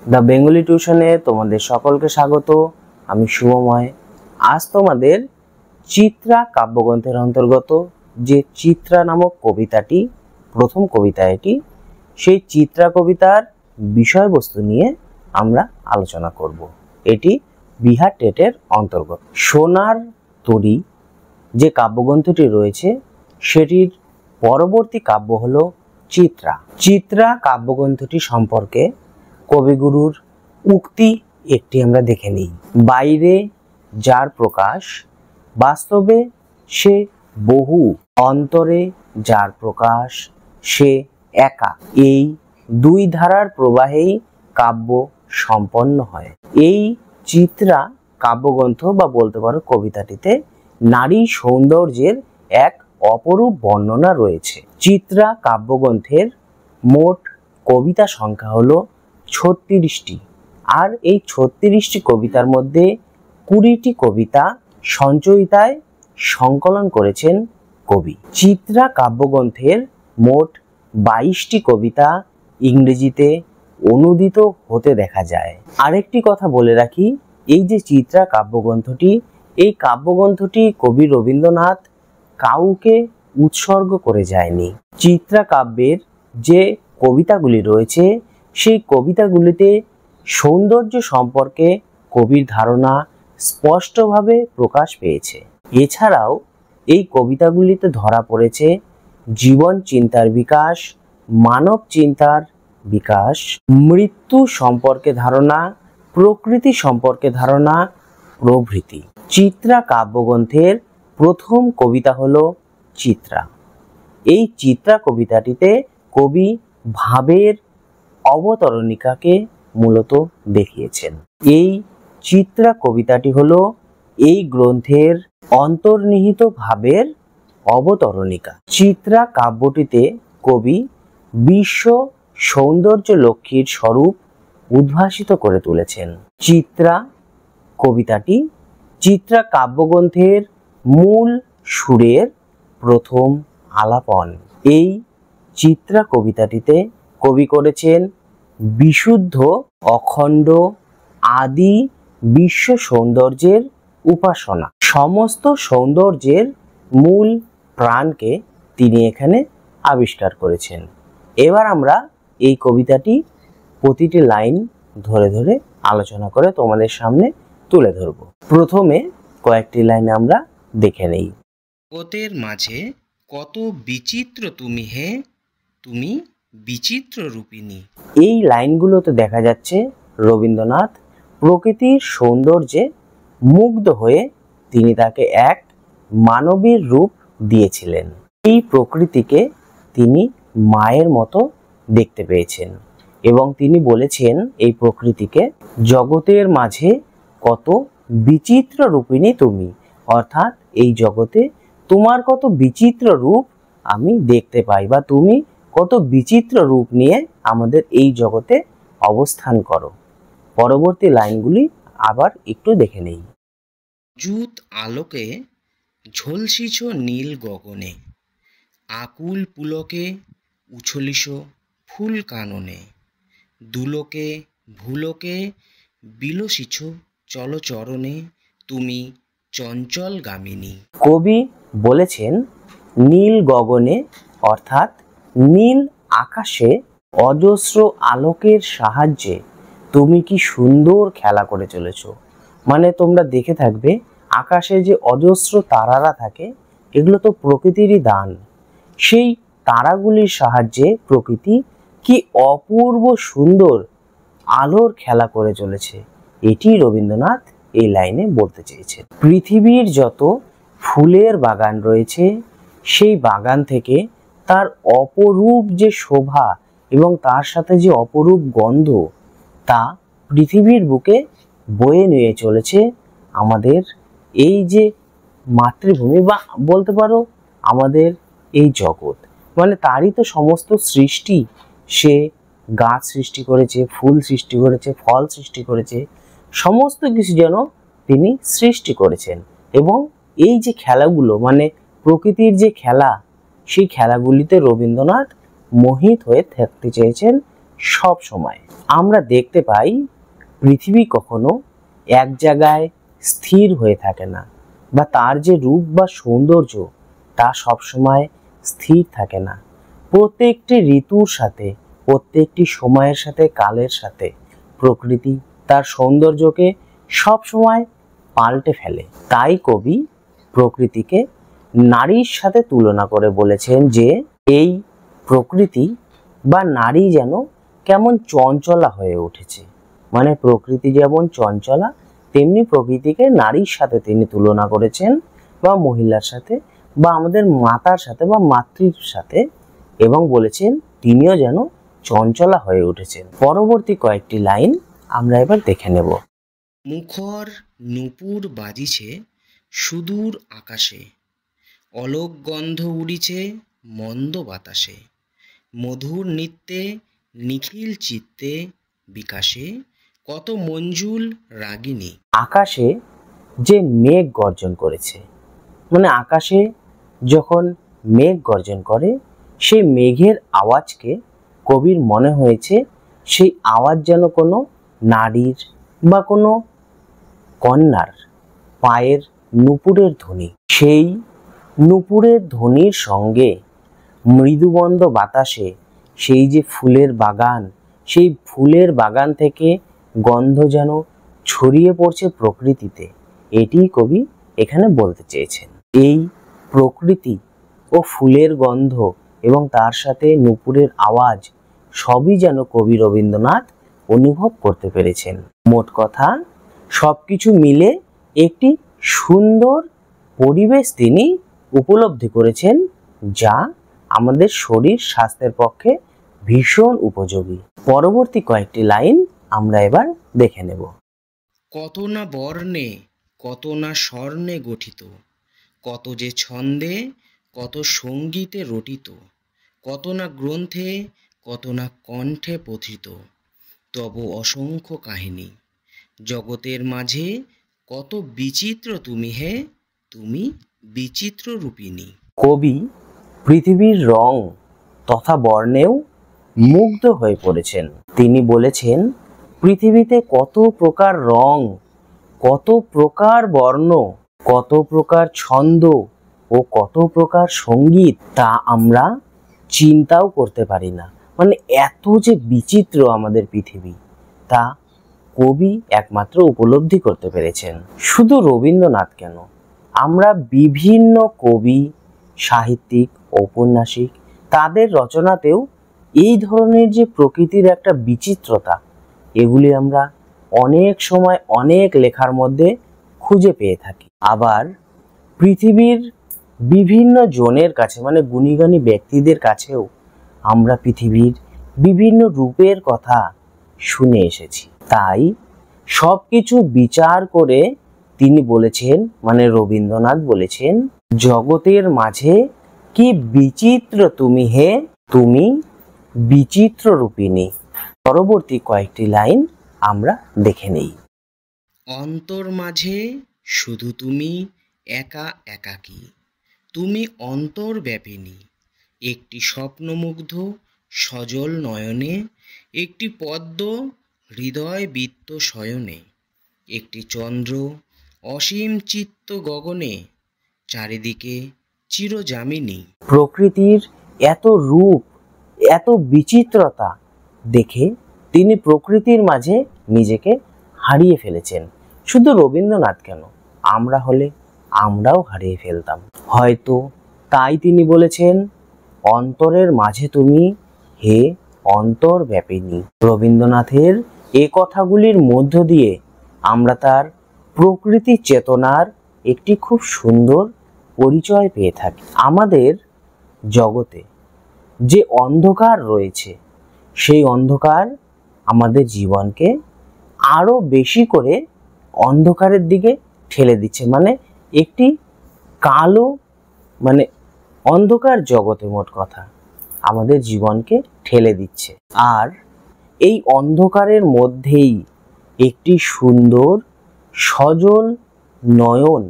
The Bengali টিউশনে তোমাদের সকলকে স্বাগত। আমি শুভময়। আজ তোমাদের চিত্রা কাব্যগ্রন্থের অন্তর্গত যে চিত্রা নামক কবিতাটি, প্রথম কবিতা এটি, সেই চিত্রা কবিতার বিষয়বস্তু নিয়ে আমরা আলোচনা করব। এটি বিহার টেটের অন্তর্গত। সোনার তরী যে কাব্যগ্রন্থটি রয়েছে সেটির পরবর্তী কাব্য হলো চিত্রা। চিত্রা কাব্যগ্রন্থটি সম্পর্কে কবিগুরুর উক্তি একটি আমরা দেখে নিই। বাইরে যার প্রকাশ, বাস্তবে সে বহু, অন্তরে যার প্রকাশ সে একা। এই দুই ধারার প্রবাহেই কাব্য সম্পন্ন হয়। এই চিত্রা কাব্যগ্রন্থ বা বলতে পারো কবিতাটিতে নারী সৌন্দর্যের এক অপরূপ বর্ণনা রয়েছে। চিত্রা কাব্যগ্রন্থের মোট কবিতা সংখ্যা হলো 36টি। আর এই 36টি কবিতার মধ্যে 20টি কবিতা সঞ্চয়িতায় সংকলন করেছেন কবি। চিত্রা কাব্যগ্রন্থের মোট 22টি কবিতা ইংরেজিতে অনুদিত হতে দেখা যায়। আরেকটি কথা বলে রাখি, এই যে চিত্রা কাব্যগ্রন্থটি, এই কাব্যগ্রন্থটি কবি রবীন্দ্রনাথ কাউকে উৎসর্গ করে যায়নি। চিত্রা কাব্যের যে কবিতাগুলি রয়েছে সেই কবিতাগুলিতে সৌন্দর্য সম্পর্কে কবির ধারণা স্পষ্টভাবে প্রকাশ পেয়েছে। এছাড়াও এই কবিতাগুলিতে ধরা পড়েছে জীবন চিন্তার বিকাশ, মানব চিন্তার বিকাশ, মৃত্যু সম্পর্কে ধারণা, প্রকৃতি সম্পর্কে ধারণা প্রভৃতি। চিত্রা কাব্যগ্রন্থের প্রথম কবিতা হলো চিত্রা। এই চিত্রা কবিতাটিতে কবি ভাবের অবতরণিকাকে মূলত দেখিয়েছেন। এই চিত্রা কবিতাটি হলো এই গ্রন্থের অন্তর্নিহিত ভাবের অবতরণিকা। চিত্রা কাব্যটিতে কবি বিশ্ব সৌন্দর্য লক্ষ্মীর স্বরূপ উদ্ভাসিত করে তুলেছেন। চিত্রা কবিতাটি চিত্রা কাব্যগ্রন্থের মূল সুরের প্রথম আলাপন। এই চিত্রা কবিতাটিতে কবি করেছেন বিশুদ্ধ, অখণ্ড, আদি বিশ্ব সৌন্দর্যের উপাসনা। সমস্ত সৌন্দর্যের মূল প্রাণকে তিনি এখানে আবিষ্কার করেছেন। এবার আমরা এই কবিতাটি প্রতিটি লাইন ধরে ধরে আলোচনা করে তোমাদের সামনে তুলে ধরব। প্রথমে কয়েকটি লাইন আমরা দেখে নেই। জগতের মাঝে কত বিচিত্র তুমি হে, তুমি বিচিত্র রূপিণী। এই লাইনগুলোতে দেখা যাচ্ছে রবীন্দ্রনাথ প্রকৃতির সৌন্দর্যে মুগ্ধ হয়ে তিনি তাকে এক মানবীর রূপ দিয়েছিলেন। এই প্রকৃতিকে তিনি মায়ের মতো দেখতে পেয়েছেন এবং তিনি বলেছেন এই প্রকৃতিকে, জগতের মাঝে কত বিচিত্র রূপিণী তুমি, অর্থাৎ এই জগতে তোমার কত বিচিত্র রূপ আমি দেখতে পাই, বা তুমি কত বিচিত্র রূপ নিয়ে আমাদের এই জগতে অবস্থান করো। পরবর্তী লাইনগুলি আবার একটু দেখে নেই। জুত আলোকে ঝলসিছ নীল গগনে, আকুল পুলকে উছলিস ফুল কাননে, দুলোকে ভুলোকে বিলসিছ চলচরণে, তুমি চঞ্চল গামিনী। কবি বলেছেন নীল গগনে, অর্থাৎ নীল আকাশে অজস্র আলোকের সাহায্যে তুমি কি সুন্দর খেলা করে চলেছ। মানে তোমরা দেখে থাকবে আকাশে যে অজস্র তারারা থাকে, এগুলো তো প্রকৃতিরই দান। সেই তারাগুলির সাহায্যে প্রকৃতি কি অপূর্ব সুন্দর আলোর খেলা করে চলেছে, এটি রবীন্দ্রনাথ এই লাইনে বলতে চেয়েছেন। পৃথিবীর যত ফুলের বাগান রয়েছে সেই বাগান থেকে তার অপরূপ যে শোভা এবং তার সাথে যে অপরূপ গন্ধ, তা পৃথিবীর বুকে বয়ে নিয়ে চলেছে আমাদের এই যে মাতৃভূমি, বা বলতে পারো আমাদের এই জগৎ। মানে তারই তো সমস্ত সৃষ্টি। সে গাছ সৃষ্টি করেছে, ফুল সৃষ্টি করেছে, ফল সৃষ্টি করেছে, সমস্ত কিছু যেন তিনি সৃষ্টি করেছেন। এবং এই যে খেলাগুলো, মানে প্রকৃতির যে খেলা, সেই খেলাগুলিতে রবীন্দ্রনাথ মোহিত হয়ে থাকতে চেয়েছেন সব সময়। আমরা দেখতে পাই পৃথিবী কখনো এক জায়গায় স্থির হয়ে থাকে না, বা তার যে রূপ বা সৌন্দর্য তা সবসময় স্থির থাকে না। প্রত্যেকটি ঋতুর সাথে, প্রত্যেকটি সময়ের সাথে, কালের সাথে প্রকৃতি তার সৌন্দর্যকে সবসময় পাল্টে ফেলে। তাই কবি প্রকৃতিকে নারীর সাথে তুলনা করে বলেছেন যে এই প্রকৃতি বা নারী যেন কেমন চঞ্চলা হয়ে উঠেছে। মানে প্রকৃতি যেমন চঞ্চলা, তেমনি প্রকৃতিকে নারীর সাথে তিনি তুলনা করেছেন, বা মহিলার সাথে, বা আমাদের মাতার সাথে বা মাতৃর সাথে, এবং বলেছেন তিনিও যেন চঞ্চলা হয়ে উঠেছেন। পরবর্তী কয়েকটি লাইন আমরা এবার দেখে নেব। মুখর নূপুর বাজিছে সুদূর আকাশে, অলোক গন্ধ উড়িছে মন্দ বাতাসে, মধুর নৃত্যে নিখিল চিত্তে বিকাশে, কত মঞ্জুল রাগিনী। আকাশে যে মেঘ গর্জন করেছে, মানে আকাশে যখন মেঘ গর্জন করে, সেই মেঘের আওয়াজকে কবির মনে হয়েছে সেই আওয়াজ যেন কোনো নারীর বা কোনো কন্যার পায়ের নূপুরের ধ্বনি। সেই নূপুরের ধ্বনির সঙ্গে মৃদুবন্ধ বাতাসে সেই যে ফুলের বাগান, সেই ফুলের বাগান থেকে গন্ধ যেন ছড়িয়ে পড়ছে প্রকৃতিতে। এটি কবি এখানে বলতে চেয়েছেন। এই প্রকৃতি ও ফুলের গন্ধ এবং তার সাথে নূপুরের আওয়াজ সবই যেন কবি রবীন্দ্রনাথ অনুভব করতে পেরেছেন। মোট কথা, সবকিছু মিলে একটি সুন্দর পরিবেশ তিনি উপলব্ধি করেছেন, যা আমাদের শরীর স্বাস্থ্যের পক্ষে ভীষণ উপযোগী। পরবর্তী কয়েকটি লাইন আমরা এবার দেখে নেব। কত না বর্ণে, কত না স্বর্ণে গঠিত, কত যে ছন্দে, কত সঙ্গীতে রটিত, কত না গ্রন্থে, কত না কণ্ঠে পথিত, তব অসংখ্য কাহিনী, জগতের মাঝে কত বিচিত্র তুমি হে, তুমি বিচিত্র রূপিণী। কবি পৃথিবীর রং তথা বর্ণেও মুগ্ধ হয়ে পড়েছেন। তিনি বলেছেন পৃথিবীতে কত প্রকার রং, কত প্রকার বর্ণ, কত প্রকার ছন্দ ও কত প্রকার সঙ্গীত, তা আমরা চিন্তাও করতে পারি না। মানে এত যে বিচিত্র আমাদের পৃথিবী, তা কবি একমাত্র উপলব্ধি করতে পেরেছেন। শুধু রবীন্দ্রনাথ কেন, আমরা বিভিন্ন কবি, সাহিত্যিক, ঔপন্যাসিক, তাদের রচনাতেও এই ধরনের যে প্রকৃতির একটা বিচিত্রতা, এগুলি আমরা অনেক সময় অনেক লেখার মধ্যে খুঁজে পেয়ে থাকি। আবার পৃথিবীর বিভিন্ন জনের কাছে, মানে গুণীগানী ব্যক্তিদের কাছেও আমরা পৃথিবীর বিভিন্ন রূপের কথা শুনে এসেছি। তাই সব কিছু বিচার করে তিনি বলেছেন, মানে রবীন্দ্রনাথ বলেছেন, জগতের মাঝে কি বিচিত্র তুমি হে, তুমি বিচিত্র রূপিণী। পরবর্তী কয়েকটি লাইন আমরা দেখে নেই। অন্তর মাঝে শুধু তুমি একা একাকী, তুমি অন্তর্ব্যাপিনী, একটি স্বপ্নমুগ্ধ সজল নয়নে, একটি পদ্ম হৃদয় বৃত্ত শয়নে, একটি চন্দ্র অসীম চিত্ত গগনে, চারিদিকে চিরযামিনী। প্রকৃতির এত রূপ, এত বিচিত্রতা দেখে তিনি প্রকৃতির মাঝে নিজেকে হারিয়ে ফেলেছেন। শুধু রবীন্দ্রনাথ কেন, আমরা হলে আমরাও হারিয়ে ফেলতাম হয়তো। তাই তিনি বলেছেন, অন্তরের মাঝে তুমি হে অন্তর্ব্যাপিনী। রবীন্দ্রনাথের এ কথাগুলির মধ্য দিয়ে আমরা তার প্রকৃতি চেতনার একটি খুব সুন্দর পরিচয় পেয়ে থাকি। আমাদের জগতে যে অন্ধকার রয়েছে, সেই অন্ধকার আমাদের জীবনকে আরো বেশি করে অন্ধকারের দিকে ঠেলে দিচ্ছে। মানে একটি কালো, মানে অন্ধকার জগতে মোট কথা আমাদের জীবনকে ঠেলে দিচ্ছে। আর এই অন্ধকারের মধ্যেই একটি সুন্দর সজল নয়ন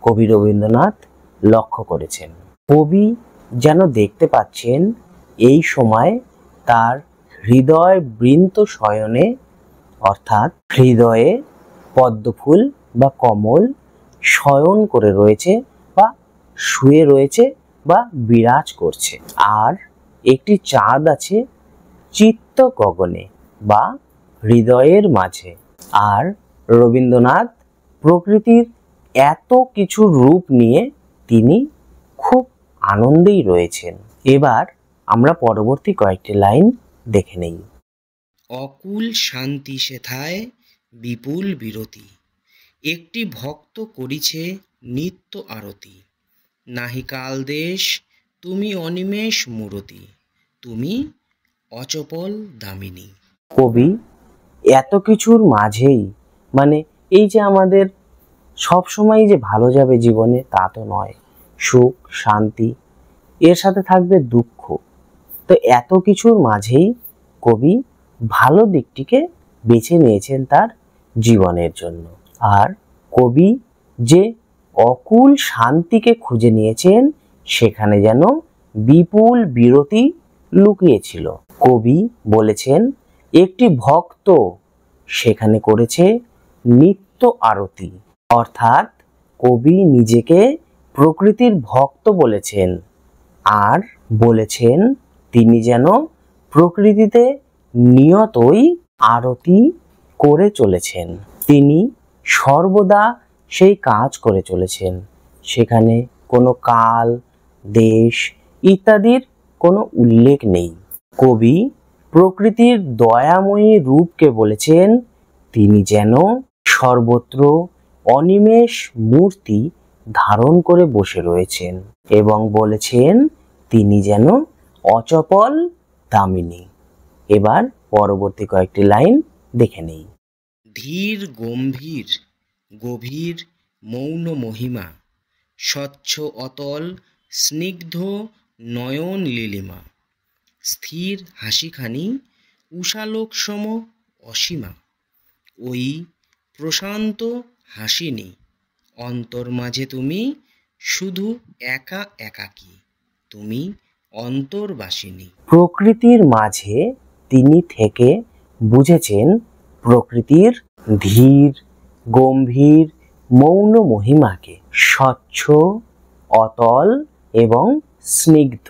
কবি রবীন্দ্রনাথ লক্ষ্য করেছেন। কবি যেন দেখতে পাচ্ছেন এই সময় তার হৃদয় বৃন্ত শয়নে অর্থাৎ হৃদয়ে পদ্মফুল বা কমল শয়ন করে রয়েছে বা শুয়ে রয়েছে বা বিরাজ করছে। আর একটি চাঁদ আছে চিত্ত গগনে বা হৃদয়ের মাঝে। আর রবীন্দ্রনাথ প্রকৃতির এত কিছু রূপ নিয়ে তিনি খুব আনন্দেই রয়েছেন। এবার আমরা পরবর্তী কয়েকটি লাইন দেখে নেই। অকুল শান্তি সেথায় বিপুল বিরতি, একটি ভক্ত করিছে নিত্য আরতি। নাহি কাল দেশ তুমি অনিমেষ মূরতি, তুমি অচপল দামিনী। কবি এত কিছুর মাঝেই মানে এই যে আমাদের সব সময় যে ভালো যাবে জীবনে তা তো নয়, সুখ শান্তি এর সাথে থাকবে দুঃখ। তো এত কিছুর মাঝেই কবি ভালো দিকটিকে বেছে নিয়েছেন তার জীবনের জন্য। আর কবি যে অকুল শান্তিকে খুঁজে নিয়েছেন সেখানে যেন বিপুল বিরতি লুকিয়েছিল। কবি বলেছেন একটি ভক্ত সেখানে করেছে নিত্য আরতি, অর্থাৎ কবি নিজেকে প্রকৃতির ভক্ত বলেছেন আর বলেছেন তিনি যেন প্রকৃতিতে নিয়তই আরতি করে চলেছেন। তিনি সর্বদা সেই কাজ করে চলেছেন, সেখানে কোনো কাল দেশ ইত্যাদির কোনো উল্লেখ নেই। কবি প্রকৃতির দয়াময়ী রূপকে বলেছেন তিনি যেন সর্বত্র অনিমেষ মূর্তি ধারণ করে বসে রয়েছেন এবং বলেছেন তিনি যেন অচপল দামিনী। এবার পরবর্তী কয়েকটি লাইন দেখে নেই। ধীর গম্ভীর গভীর মৌন মহিমা, স্বচ্ছ অতল স্নিগ্ধ নয়ন লীলিমা। স্থির হাসিখানি উষালোক সম অসীমা, ওই প্রশান্ত হাসিনি। অন্তর মাঝে তুমি শুধু একা একাকী, তুমি অন্তর্বাসিনী। প্রকৃতির মাঝে তিনি থেকে বুঝেছেন প্রকৃতির ধীর গম্ভীর মৌন মহিমাকে, স্বচ্ছ অতল এবং স্নিগ্ধ।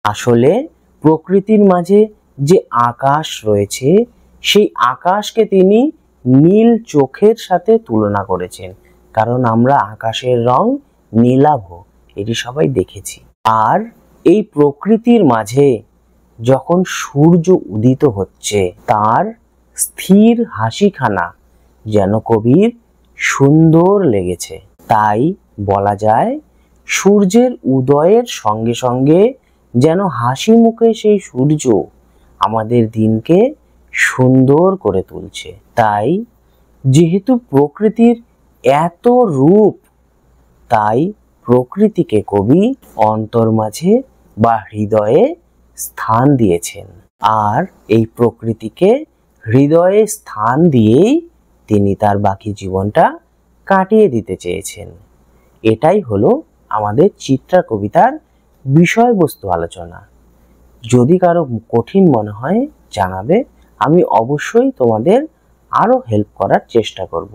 আসলে প্রকৃতির মাঝে যে আকাশ রয়েছে সেই আকাশকে তিনি নীল চোখের সাথে তুলনা করেছেন, কারণ আমরা আকাশের রং নীলাভ, এটি সবাই দেখেছি। আর এই প্রকৃতির মাঝে যখন সূর্য উদিত হচ্ছে তার স্থির হাসিখানা যেন কবির সুন্দর লেগেছে। তাই বলা যায় সূর্যের উদয়ের সঙ্গে সঙ্গে যেন হাসি মুখে সেই সূর্য আমাদের দিনকে সুন্দর করে তুলছে। তাই যেহেতু প্রকৃতির এত রূপ, তাই প্রকৃতিকে কবি অন্তর মাঝে বা হৃদয়ে স্থান দিয়েছেন। আর এই প্রকৃতিকে হৃদয়ে স্থান দিয়েই তিনি তার বাকি জীবনটা কাটিয়ে দিতে চেয়েছেন। এটাই হলো আমাদের চিত্রা কবিতার বিষয়বস্তু আলোচনা। যদি কারো কঠিন মনে হয় জানাবে, আমি অবশ্যই তোমাদের আরো হেল্প করার চেষ্টা করব।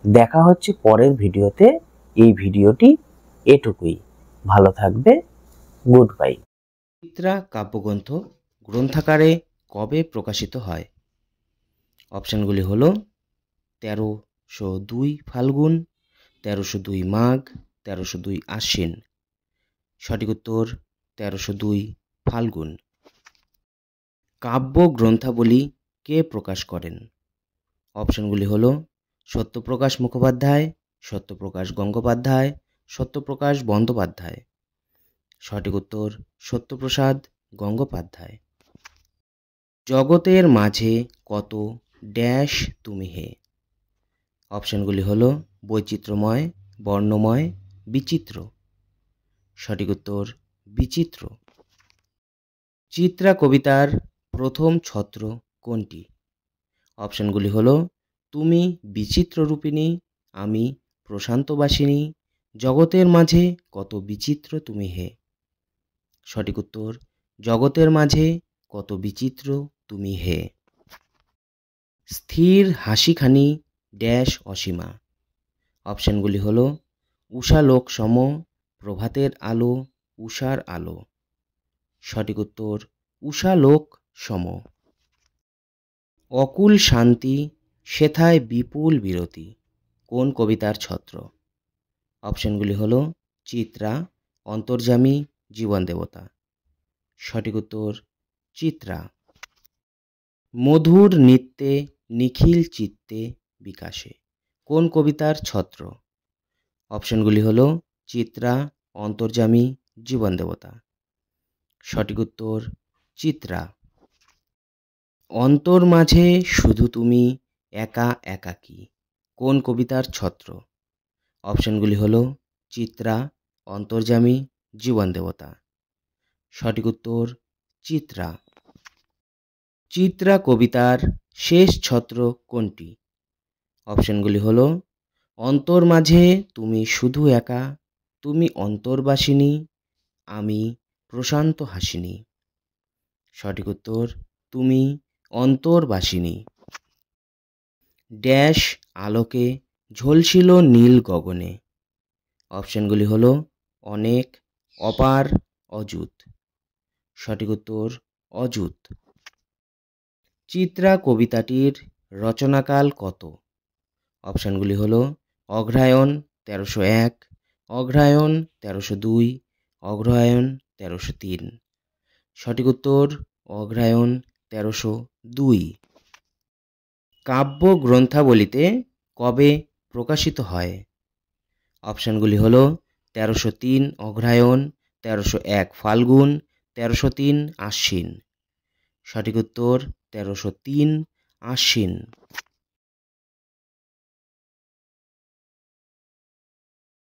দেখা হচ্ছে পরের ভিডিওতে। এই ভিডিওটি এটুকুই। ভালো থাকবে। Good bye. চিত্রা কাব্যগ্রন্থ গ্রন্থাকারে কবে প্রকাশিত হয়? অপশানগুলি হলো 1302 ফাল্গুন, 1302 মাঘ, 1302 আশ্বিন। সঠিক উত্তর 1302 ফাল্গুন। কাব্য গ্রন্থাবলী কে প্রকাশ করেন? অপশানগুলি হলো সত্যপ্রকাশ মুখোপাধ্যায়, সত্যপ্রকাশ গঙ্গোপাধ্যায়, সত্যপ্রকাশ বন্দ্যোপাধ্যায়। সঠিক উত্তর সত্যপ্রসাদ গঙ্গোপাধ্যায়। জগতের মাঝে কত ড্যাশ তুমি হে? অপশানগুলি হলো বৈচিত্র্যময়, বর্ণময়, বিচিত্র। সঠিক উত্তর বিচিত্র। চিত্রা কবিতার প্রথম ছত্র কোনটি? অপশানগুলি হলো তুমি বিচিত্র রূপিণী, আমি প্রশান্তবাসিনী, জগতের মাঝে কত বিচিত্র তুমি হে। সঠিক উত্তর জগতের মাঝে কত বিচিত্র তুমি হে। স্থির হাসিখানি ড্যাশ অসীমা। অপশানগুলি হলো উষালোক সম, প্রভাতের আলো, উষার আলো। সঠিক উত্তর উষালোক সম। অকুল শান্তি সেথায় বিপুল বিরতি কোন কবিতার ছত্র? অপশানগুলি হলো চিত্রা, অন্তর্যামী, জীবন দেবতা। সঠিক উত্তর চিত্রা। মধুর নৃত্যে নিখিল চিত্তে বিকাশে কোন কবিতার ছত্র? অপশানগুলি হলো চিত্রা, অন্তর্যামী, জীবন দেবতা। সঠিক উত্তর চিত্রা। অন্তর মাঝে শুধু তুমি একা একাকী কোন কবিতার ছত্র? অপশানগুলি হলো চিত্রা, অন্তর্যামী, জীবন দেবতা। সঠিক উত্তর চিত্রা। চিত্রা কবিতার শেষ ছত্র কোনটি? অপশানগুলি হলো অন্তর মাঝে তুমি শুধু একা, তুমি অন্তর্বাসিনী, আমি প্রশান্ত হাসিনী। সঠিক উত্তর তুমি অন্তর্বাসিনী। ড্যাশ আলোকে ঝলসিল নীল গগনে। অপশানগুলি হলো অনেক, অপার, অযুত। সঠিক উত্তর অযুত। চিত্রা কবিতাটির রচনাকাল কত? অপশানগুলি হলো অগ্রহায়ণ 1301, অগ্রহায়ণ 1302, অগ্রহায়ণ 1303। সঠিক উত্তর অগ্রহায়ণ 1302। কাব্য গ্রন্থাবলিতে কবে প্রকাশিত হয়? অপশানগুলি হলো 1303 অগ্রহায়ণ, 1301 ফাল্গুন, 1303 আশ্বিন। সঠিক উত্তর 1303 আশ্বিন।